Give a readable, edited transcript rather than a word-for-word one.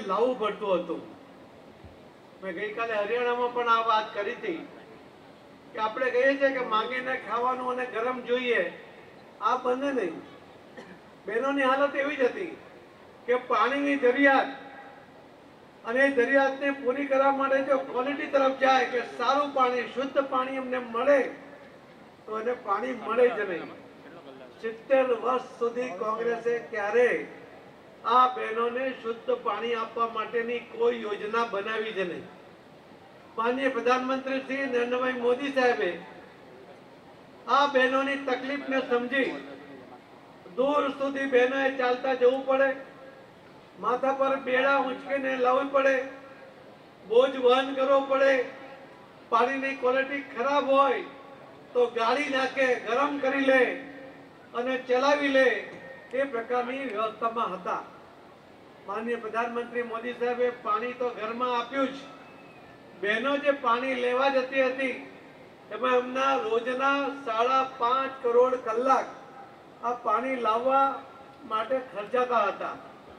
લાવવું પડતું હતું। મેં ગઈકાલે હરિયાણામાં પણ આ વાત કરી હતી કે આપણે કહીએ છીએ કે માંગીને ખાવાનું અને ગરમ જોઈએ, આ બંને નહીં। બહેનોની હાલત એવી જ હતી કે પાણીની જરૂરિયાત અને જરૂરિયાતને પૂરી કરવા માટે જો ક્વોલિટી તરફ જાય કે સારું પાણી, શુદ્ધ પાણી અમને મળે તો એને પાણી મળે જ નહીં। 70 વર્ષ સુધી કોંગ્રેસે ક્યારે આ બહેનોને શુદ્ધ પાણી આપવા માટેની કોઈ યોજના બનાવી જ નહીં। માનનીય પ્રધાનમંત્રી શ્રી નરેન્દ્રભાઈ મોદી સાહેબે આ બહેનોની તકલીફને સમજી દૂર સુધી બહેનોએ ચાલતા જવું પડે, માથા પર બેડા ઊંચકીને લાવવી પડે, બોજ વહન કરવો પડે, પાણીની ક્વોલિટી ખરાબ હોય તો ગાળી નાખે, ગરમ કરી લે અને ચલાવી લે, એ પ્રકારની વ્યવસ્થામાં હતા। માનનીય પ્રધાનમંત્રી મોદી સાહેબે પાણી તો ઘરમાં આપ્યું જ, બહેનો જે પાણી લેવા જતી હતી એમાં એમના રોજના 5.5 કરોડ કલાક આ પાણી લાવવા માટે ખર્ચાતા હતા।